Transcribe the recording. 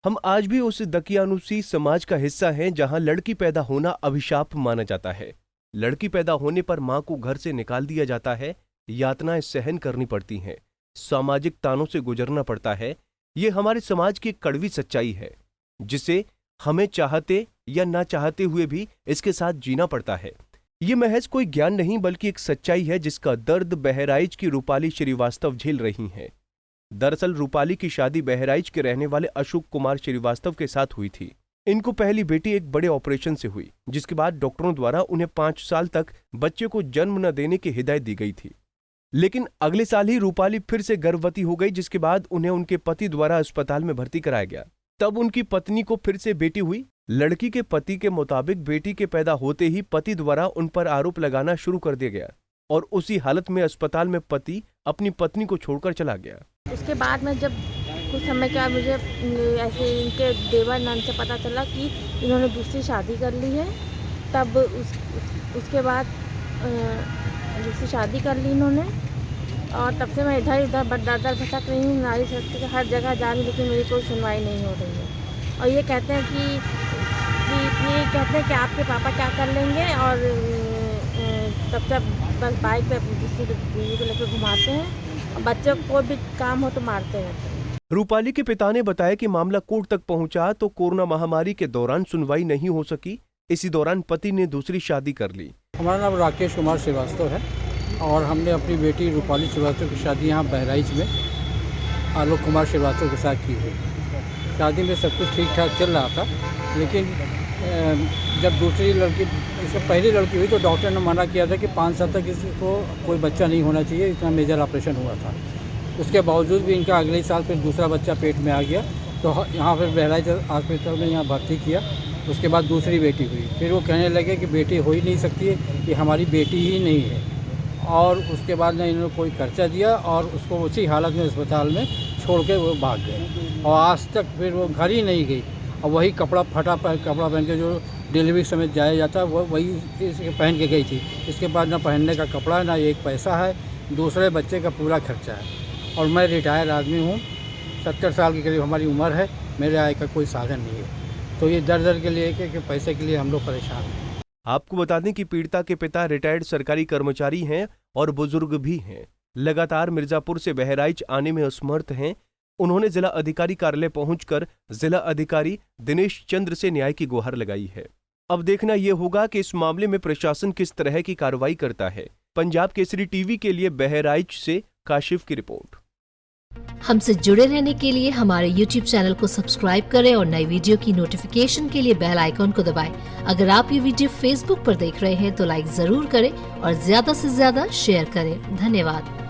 हम आज भी उस दकियानुसी समाज का हिस्सा हैं जहां लड़की पैदा होना अभिशाप माना जाता है। लड़की पैदा होने पर मां को घर से निकाल दिया जाता है, यातनाएं सहन करनी पड़ती हैं, सामाजिक तानों से गुजरना पड़ता है। ये हमारे समाज की एक कड़वी सच्चाई है जिसे हमें चाहते या ना चाहते हुए भी इसके साथ जीना पड़ता है। ये महज कोई ज्ञान नहीं बल्कि एक सच्चाई है जिसका दर्द बहराइच की रूपाली श्रीवास्तव झेल रही हैं। दरअसल रूपाली की शादी बहराइच के रहने वाले अशोक कुमार श्रीवास्तव के साथ हुई थी। इनको पहली बेटी एक बड़े ऑपरेशन से हुई, जिसके बाद डॉक्टरों द्वारा उन्हें 5 साल तक बच्चे को जन्म न देने की हिदायत दी गई थी। लेकिन अगले साल ही रूपाली फिर से गर्भवती हो गई, जिसके बाद उन्हें उनके पति द्वारा अस्पताल में भर्ती कराया गया। तब उनकी पत्नी को फिर से बेटी हुई। लड़की के पति के मुताबिक बेटी के पैदा होते ही पति द्वारा उन पर आरोप लगाना शुरू कर दिया गया और उसी हालत में अस्पताल में पति अपनी पत्नी को छोड़कर चला गया। उसके बाद में जब कुछ समय के बाद मुझे ऐसे इनके देवर नंद से पता चला कि इन्होंने दूसरी शादी कर ली है। तब उसके बाद दूसरी शादी कर ली इन्होंने और तब से मैं इधर दर भटक रही हूँ। नारी शक्ति के हर जगह जा रही, लेकिन मेरी कोई सुनवाई नहीं हो रही है। और ये कहते हैं कि आपके पापा क्या कर लेंगे, और तब तक बस बाइक पे दूसरी बीवी को लेकर घुमाते हैं और बच्चों को भी काम हो तो मारते हैं। रूपाली के पिता ने बताया कि मामला कोर्ट तक पहुंचा तो कोरोना महामारी के दौरान सुनवाई नहीं हो सकी। इसी दौरान पति ने दूसरी शादी कर ली। हमारा नाम राकेश कुमार श्रीवास्तव है और हमने अपनी बेटी रूपाली श्रीवास्तव की शादी यहाँ बहराइच में आलोक कुमार श्रीवास्तव के साथ की हुई। शादी में सब कुछ ठीक ठाक चल रहा था, लेकिन जब दूसरी लड़की, इससे पहली लड़की हुई तो डॉक्टर ने मना किया था कि 5 साल तक इसको कोई बच्चा नहीं होना चाहिए, इतना मेजर ऑपरेशन हुआ था। उसके बावजूद भी इनका अगले साल फिर दूसरा बच्चा पेट में आ गया, तो यहाँ पर बहराइच हॉस्पिटल में यहाँ भर्ती किया। उसके बाद दूसरी बेटी हुई। फिर वो कहने लगे कि बेटी हो ही नहीं सकती है, कि हमारी बेटी ही नहीं है। और उसके बाद ने इन्होंने कोई खर्चा दिया और उसको उसी हालत में अस्पताल में छोड़ के वो भाग गए और आज तक फिर वो घर ही नहीं गई। और वही कपड़ा कपड़ा पहन के जो डिलीवरी समय जाया जाता वो वही पहन के गई थी। इसके बाद ना पहनने का कपड़ा, ना एक पैसा है, दूसरे बच्चे का पूरा खर्चा है। और मैं रिटायर आदमी हूँ, 70 साल के करीब हमारी उम्र है, मेरे आय का कोई साधन नहीं है। तो ये दर के लिए कि पैसे के लिए हम लोग परेशान हैं। आपको बता दें कि पीड़िता के पिता रिटायर्ड सरकारी कर्मचारी हैं और बुजुर्ग भी हैं। लगातार मिर्जापुर से बहराइच आने में असमर्थ हैं। उन्होंने जिला अधिकारी कार्यालय पहुंचकर जिला अधिकारी दिनेश चंद्र से न्याय की गुहार लगाई है। अब देखना यह होगा कि इस मामले में प्रशासन किस तरह की कार्रवाई करता है। पंजाब केसरी टीवी के लिए बहराइच से काशिफ की रिपोर्ट। हमसे जुड़े रहने के लिए हमारे YouTube चैनल को सब्सक्राइब करें और नई वीडियो की नोटिफिकेशन के लिए बेल आइकॉन को दबाएं। अगर आप ये वीडियो Facebook पर देख रहे हैं तो लाइक जरूर करें और ज्यादा से ज्यादा शेयर करें। धन्यवाद।